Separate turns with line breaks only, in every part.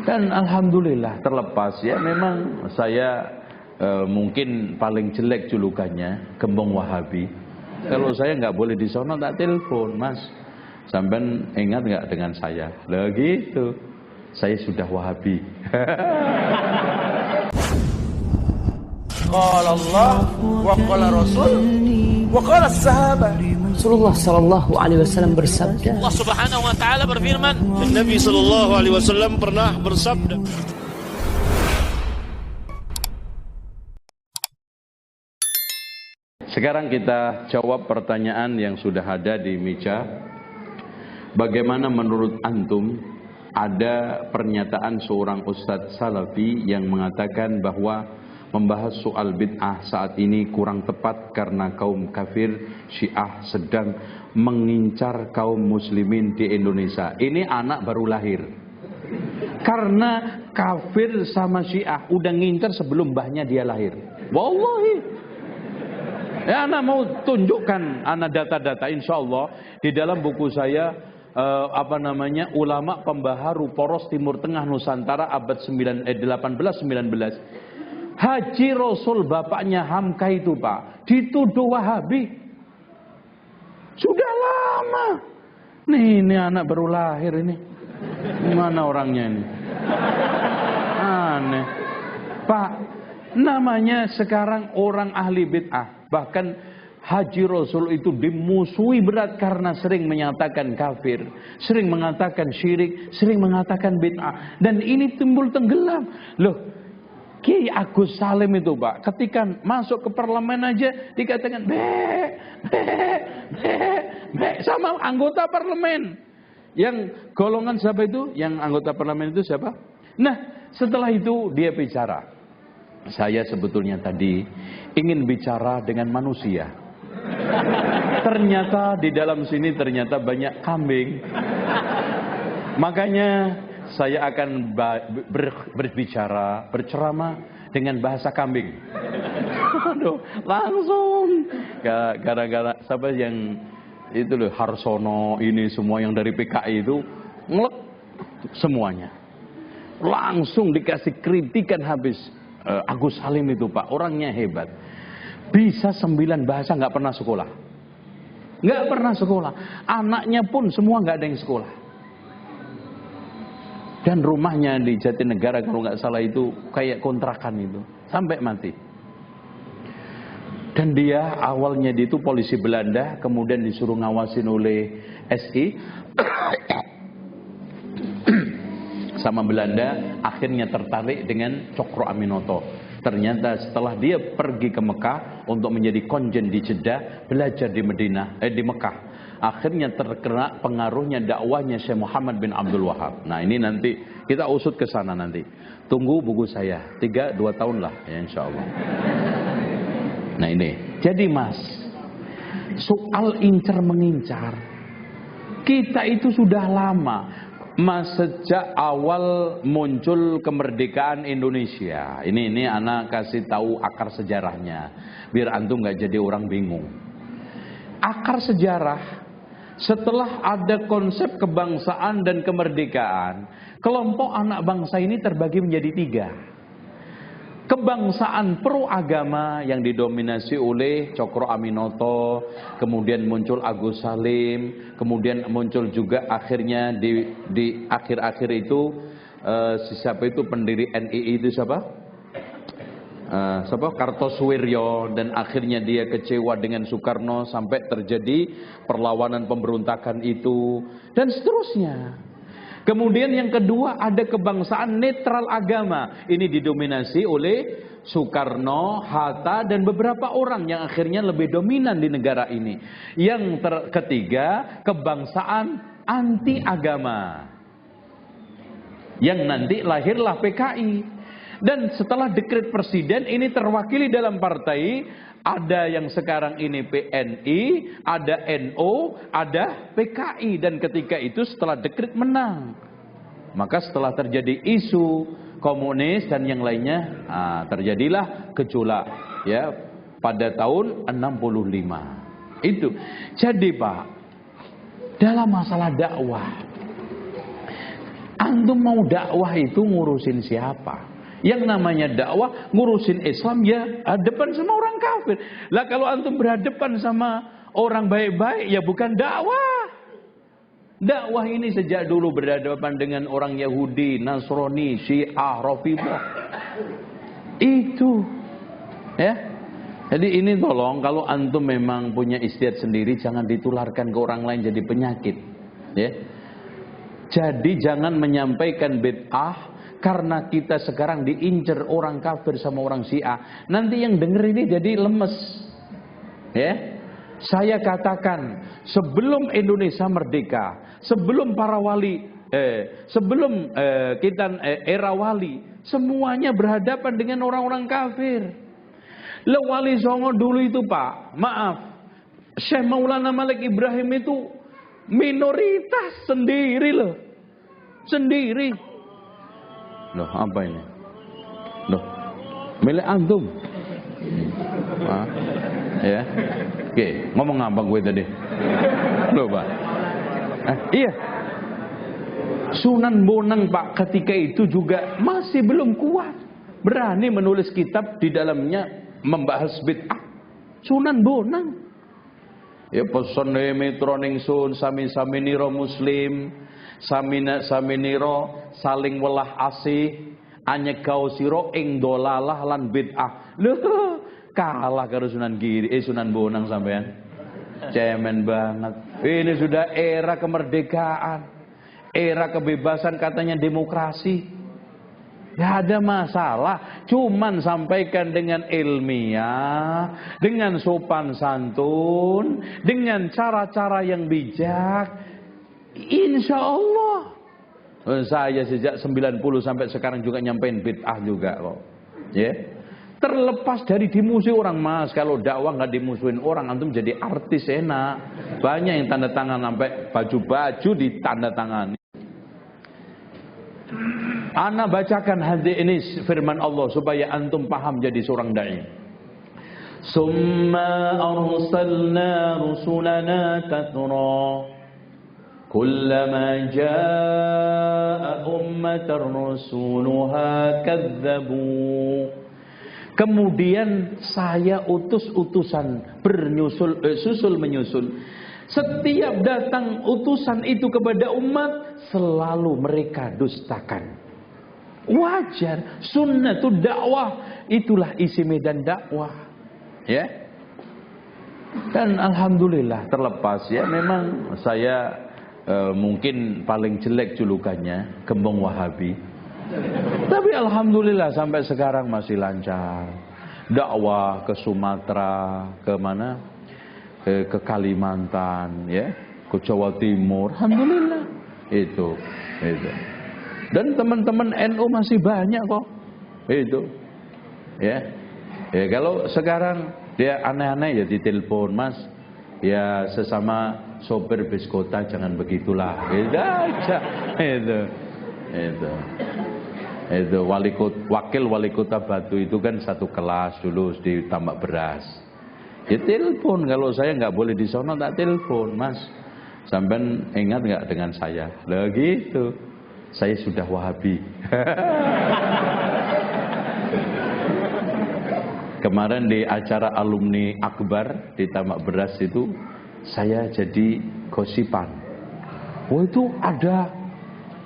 Dan alhamdulillah terlepas ya, memang saya mungkin paling jelek julukannya gembong Wahabi. Kalau saya nggak boleh di sono tak telepon, Mas, sampean ingat nggak dengan saya? Lah gitu, saya sudah Wahabi.
Qala Allah wa qala Rasul wa qala sahabat.
Rasulullah sallallahu alaihi wasallam bersabda.
Allah Subhanahu wa taala berfirman, Nabi sallallahu alaihi wasallam pernah bersabda.
Sekarang kita jawab pertanyaan yang sudah ada di meja. Bagaimana menurut antum ada pernyataan seorang ustadz salafi yang mengatakan bahwa membahas soal bid'ah saat ini kurang tepat karena kaum kafir Syiah sedang mengincar kaum muslimin di Indonesia. Ini anak baru lahir. Karena kafir sama Syiah udah ngincar sebelum mbahnya dia lahir. Wallahi. Ya, anak mau tunjukkan anak data-data, insya Allah di dalam buku saya ulama pembaharu poros Timur Tengah Nusantara abad 18-19. Haji Rasul bapaknya Hamka itu Pak dituduh Wahabi sudah lama. Ini anak baru lahir ini, mana orangnya ini? Aneh Pak, namanya sekarang orang ahli bid'ah. Bahkan Haji Rasul itu dimusuhi berat karena sering menyatakan kafir, sering mengatakan syirik, sering mengatakan bid'ah. Dan ini timbul tenggelam. Loh, Kiai Agus Salim itu Pak, ketika masuk ke parlemen aja dikatakan be sama anggota parlemen. Yang golongan siapa itu? Yang anggota parlemen itu siapa? Nah, setelah itu dia bicara. Saya sebetulnya tadi ingin bicara dengan manusia. Ternyata di dalam sini ternyata banyak kambing. Makanya saya akan berceramah dengan bahasa kambing. Aduh, langsung gara-gara siapa yang itu loh, Harsono ini semua yang dari PKI itu ngelek semuanya. Langsung dikasih kritikan habis. Agus Salim itu Pak, orangnya hebat. Bisa 9 bahasa, nggak pernah sekolah. Nggak pernah sekolah. Anaknya pun semua nggak ada yang sekolah. Dan rumahnya di Jatinegara kalau nggak salah itu kayak kontrakan itu. Sampai mati. Dan dia awalnya itu polisi Belanda, kemudian disuruh ngawasin oleh SI. Sama Belanda, akhirnya tertarik dengan Cokro Aminoto. Ternyata setelah dia pergi ke Mekah untuk menjadi konjen di Jeddah, belajar di Mekah, akhirnya terkena pengaruhnya dakwahnya Syekh Muhammad bin Abdul Wahab. Nah, ini nanti kita usut ke sana nanti. Tunggu buku saya, 2 tahun lah ya insya Allah. Nah ini, jadi Mas, soal incar mengincar, kita itu sudah lama. Mas, sejak awal muncul kemerdekaan Indonesia, ini anak kasih tahu akar sejarahnya, biar antum nggak jadi orang bingung. Akar sejarah, setelah ada konsep kebangsaan dan kemerdekaan, kelompok anak bangsa ini terbagi menjadi 3. Kebangsaan pro agama yang didominasi oleh Cokro Aminoto, kemudian muncul Agus Salim, kemudian muncul juga akhirnya di akhir-akhir itu siapa itu pendiri NII itu siapa? Kartosuwiryo, dan akhirnya dia kecewa dengan Soekarno sampai terjadi perlawanan pemberontakan itu dan seterusnya. Kemudian yang kedua ada kebangsaan netral agama. Ini didominasi oleh Soekarno, Hatta dan beberapa orang yang akhirnya lebih dominan di negara ini. Yang ketiga kebangsaan anti agama. Yang nanti lahirlah PKI. Dan setelah dekret presiden ini terwakili dalam partai, ada yang sekarang ini PNI, ada NO, ada PKI. Dan ketika itu setelah dekret menang, maka setelah terjadi isu komunis dan yang lainnya, terjadilah gejolak ya pada tahun 65. Itu. Jadi Pak, dalam masalah dakwah, Antum mau dakwah itu ngurusin siapa? Yang namanya dakwah ngurusin Islam ya hadapan sama orang kafir. Lah kalau antum berhadapan sama orang baik-baik ya bukan dakwah. Dakwah ini sejak dulu berhadapan dengan orang Yahudi, Nasrani, Syiah, Rafidhah. Itu ya. Jadi ini tolong kalau antum memang punya istiadat sendiri jangan ditularkan ke orang lain jadi penyakit. Ya. Jadi jangan menyampaikan bid'ah karena kita sekarang diincar orang kafir sama orang Syiah. Nanti yang denger ini jadi lemes. Ya. Saya katakan sebelum Indonesia merdeka, sebelum para wali, sebelum kita era wali, semuanya berhadapan dengan orang-orang kafir. Wali Songo dulu itu Pak, maaf, Syekh Maulana Malik Ibrahim itu minoritas sendiri loh. Sendiri. Loh apa ini? Loh, milik antum. Ya. Oke, ngomong apa gue tadi? Loh Pak. Iya. Sunan Bonang Pak ketika itu juga masih belum kuat. Berani menulis kitab di dalamnya membahas bid'ah. Sunan Bonang. Ya pesan metro ningsun sami-sami niro muslim, sami niro saling welah asih, anyegau sira ing dolalah lan bid'ah. Lho, kalah karo Sunan Giri, Sunan Bonang sampean. Cemen banget. Ini sudah era kemerdekaan. Era kebebasan katanya demokrasi. Gak ada masalah, cuman sampaikan dengan ilmiah, dengan sopan santun, dengan cara-cara yang bijak. Insya Allah. Saya sejak 90 sampai sekarang juga nyampein bid'ah juga kok. Ya. Terlepas dari dimusuhi orang Mas, kalau dakwah nggak dimusuhin orang, antum jadi artis enak. Banyak yang tanda tangan sampai baju-baju ditanda tangani. Ana bacakan hadis ini firman Allah supaya antum paham jadi seorang dai. Summa arsalna rusulana tathra kullama jaa ummatan rasuluha kadzabu. Kemudian saya utus utusan bernyusul susul menyusul. Setiap datang utusan itu kepada umat selalu mereka dustakan. Wajar, sunnatul dakwah, itulah isi medan dakwah. Ya. Dan alhamdulillah terlepas ya, memang saya mungkin paling jelek julukannya, gembong Wahabi. Tapi alhamdulillah sampai sekarang masih lancar. Dakwah ke Sumatera, ke mana? Ke Kalimantan, ya, ke Jawa Timur. Alhamdulillah. Itu. Dan teman-teman NU masih banyak kok. Itu. Ya. Ya kalau sekarang dia aneh-aneh ya ditelepon, Mas. Ya sesama sopir bis kota jangan begitulah. Itu aja. Itu wakil wali kota Batu itu kan satu kelas dulu di Tambak Beras. Ya telepon, kalau saya nggak boleh di sono tak telepon, Mas. Sampai ingat nggak dengan saya? Lah gitu. Saya sudah Wahabi. Kemarin di acara alumni Akbar di Tambak Beras itu saya jadi gosipan. Oh itu ada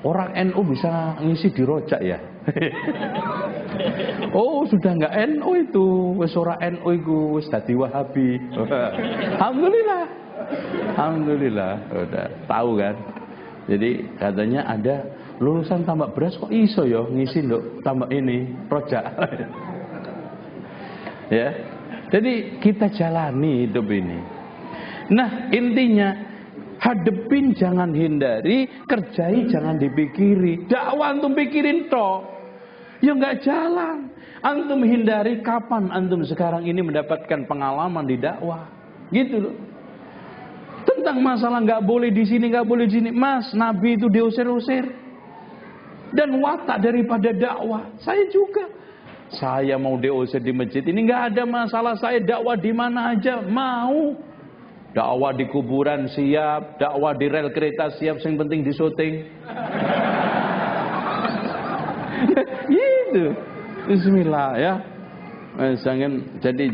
orang NU bisa ngisi di rojak ya. Oh sudah nggak NU itu, wis ora NU iku, wis dadi Wahabi. Alhamdulillah, udah tahu kan. Jadi katanya ada lulusan Tambak Beras kok iso ya ngisi nduk tambak ini rojak. Ya. Jadi kita jalani hidup ini. Nah, intinya hadepin jangan hindari, kerjai jangan dipikiri. Dakwah antum pikirin toh. Ya enggak jalan. Antum hindari kapan antum sekarang ini mendapatkan pengalaman di dakwah. Gitu loh. Tentang masalah enggak boleh di sini, enggak boleh di sini. Mas, Nabi itu diusir-usir. Dan watak daripada dakwah. Saya juga. Saya mau diusir di masjid ini enggak ada masalah. Saya dakwah di mana aja mau. Dakwah di kuburan siap, dakwah di rel kereta siap, yang penting di syuting. Gitu. Bismillah ya.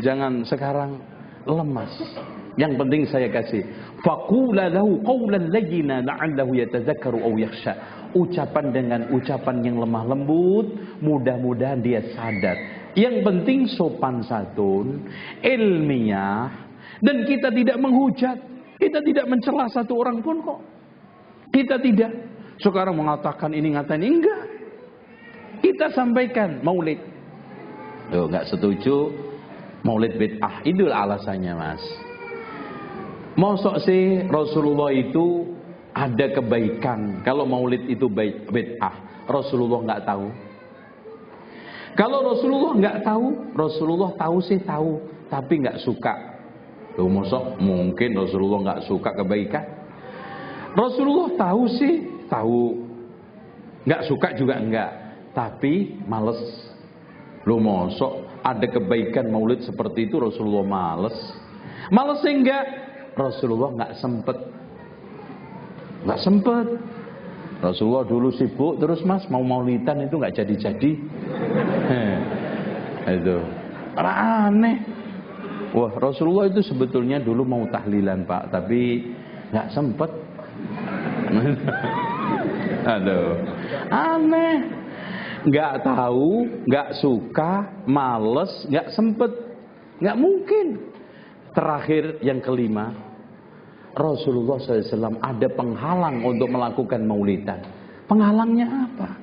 Jangan sekarang lemas. Yang penting saya kasih. Faqula lahu qawlan layyina la'allahu yatadzakkaru aw yakhsha. Ucapan dengan ucapan yang lemah lembut, mudah-mudahan dia sadar. Yang penting sopan santun, ilmiah, dan kita tidak menghujat, kita tidak mencela satu orang pun kok. Kita tidak sekarang mengatakan ini ngatain enggak. Kita sampaikan maulid. Tuh, enggak setuju maulid bid'ah. Itu alasannya, Mas. Mosok sih Rasulullah itu ada kebaikan. Kalau maulid itu bid'ah, Rasulullah enggak tahu. Kalau Rasulullah enggak tahu, Rasulullah tahu sih tahu, tapi enggak suka. Tuh, mosok mungkin Rasulullah enggak suka kebaikan. Rasulullah tahu sih tahu, enggak suka juga enggak, tapi males. Lu mosok ada kebaikan maulid seperti itu Rasulullah males. Males enggak? Rasulullah enggak sempet. Enggak sempet. Rasulullah dulu sibuk terus, Mas, mau maulidan itu enggak jadi-jadi. Itu aneh. Wah, Rasulullah itu sebetulnya dulu mau tahlilan, Pak, tapi enggak sempet. Aduh, aneh. Nggak tahu, nggak suka, males, nggak sempet, nggak mungkin. Terakhir yang kelima, Rasulullah SAW ada penghalang untuk melakukan maulidan. Penghalangnya apa?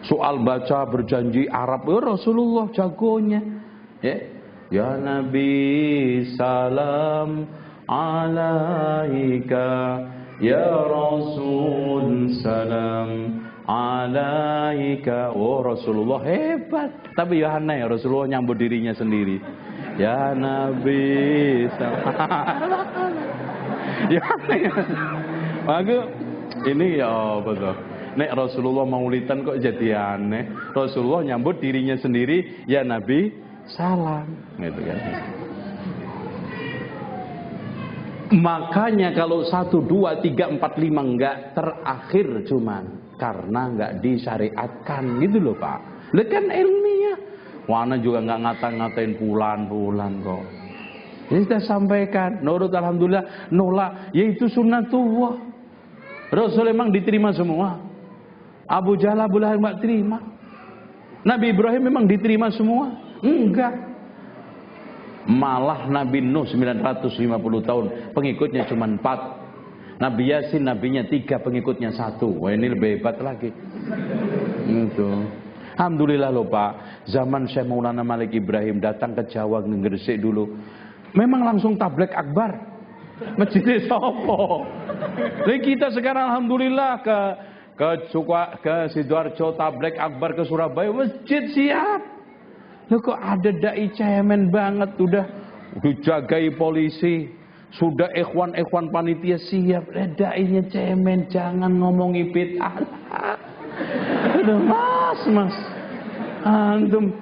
Soal baca berjanji Arab, Rasulullah jagonya. Ya Nabi salam alaika, ya Rasul salam alaika. Oh, Rasulullah hebat. Tapi ya aneh, Rasulullah nyambut dirinya sendiri. Ya Nabi ya aneh. Maka ini ya betul. Nek Rasulullah maulidan kok jadi aneh. Rasulullah nyambut dirinya sendiri, ya Nabi salam, gitu kan. Makanya kalau 1, 2, 3, 4, 5 enggak, terakhir cuman karena enggak disyariatkan, gitu loh, Pak. Lah kan ilmiah. Wana juga enggak ngata-ngatain bulan-bulan kok. Ini kita sampaikan, nurut alhamdulillah, nolak, yaitu sunnatullah. Rasul memang diterima semua. Abu Jahal, Abu Lahab enggak terima. Nabi Ibrahim memang diterima semua? Enggak. Malah Nabi Nuh 950 tahun, pengikutnya cuma 4. Nabi Yasin, nabinya 3, pengikutnya 1. Wah, ini lebih hebat lagi. Itu. Alhamdulillah loh, Pak. Zaman Syekh Maulana Malik Ibrahim datang ke Jawa, nge-Gresik dulu. Memang langsung tabligh akbar. Masjidnya sopo. Jadi kita sekarang alhamdulillah ke Sidoarjo tabligh akbar, ke Surabaya masjid siap. Loh kok ada dai cemen banget, udah dijagai polisi, sudah ikhwan panitia siap, dainya cemen, jangan ngomongi bid'ah. Aduh, mas, antum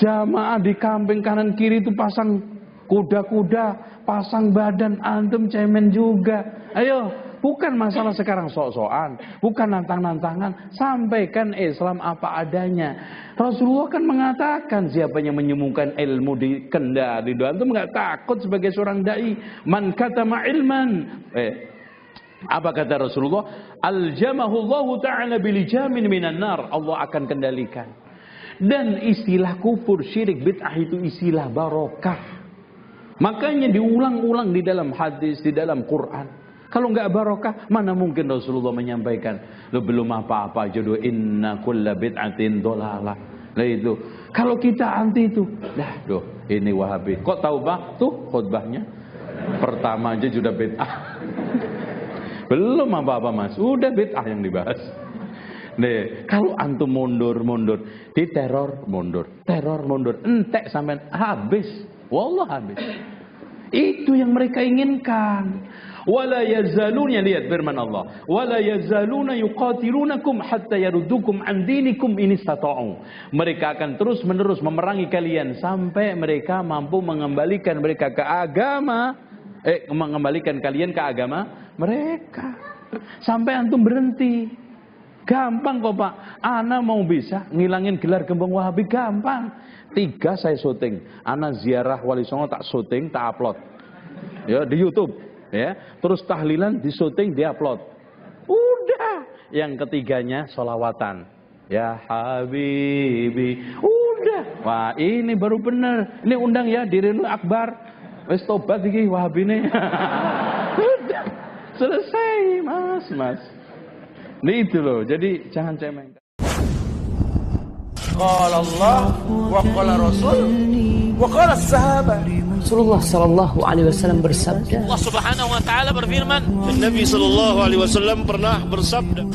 jamaah di kamping kanan kiri itu pasang kuda-kuda, pasang badan, antum cemen juga. Ayo, bukan masalah sekarang sok-sokan, bukan nantang-nantangan, sampaikan Islam apa adanya. Rasulullah kan mengatakan siapa yang menyembuhkan ilmu di kendali, antum enggak takut sebagai seorang dai. Man katama ilman, apa kata Rasulullah? Aljamahullahu ta'ala bilijamin minan nar. Allah akan kendalikan. Dan istilah kufur, syirik, bid'ah itu istilah barokah. Makanya diulang-ulang di dalam hadis, di dalam Quran. Kalau enggak barokah, mana mungkin Rasulullah menyampaikan, lo belum apa-apa aja do, inna kulla bid'atin dolalah. Nah itu, kalau kita anti itu, dah doh, ini Wahabi. Kok tahu Pak? Tuh khutbahnya. Pertama aja sudah bid'ah. Belum apa-apa Mas, udah bid'ah yang dibahas. Nih, kalau antum mundur, di teror mundur, entek sampai habis. Wallah habis. Itu yang mereka inginkan. Wala yazaluna, lihat firman Allah, wala yazaluna yuqatilunakum hatta yaruddukum an dinikum in istata'u. Mereka akan terus-menerus memerangi kalian sampai mereka mampu mengembalikan mereka ke agama, mengembalikan kalian ke agama mereka. Sampai antum berhenti. Gampang kok Pak. Ana mau bisa ngilangin gelar gembong Wahabi, gampang. 3 saya syuting. Ana ziarah Wali Songo tak syuting, tak upload. Ya di YouTube, ya. Terus tahlilan di syuting, di upload. Udah. Yang ketiganya sholawatan. Ya Habibi. Udah. Wah, ini baru bener. Ini undang ya Dirinu Akbar. Wis tobat iki Wahabi nih. Udah. Selesai, Mas. Ini itu loh. Jadi jangan cemeng.
Qala Allah wa qala Rasul wa qala sahabat.
Rasulullah sallallahu alaihi wasallam bersabda.
Allah Subhanahu wa taala berfirman, Nabi sallallahu alaihi wasallam pernah bersabda.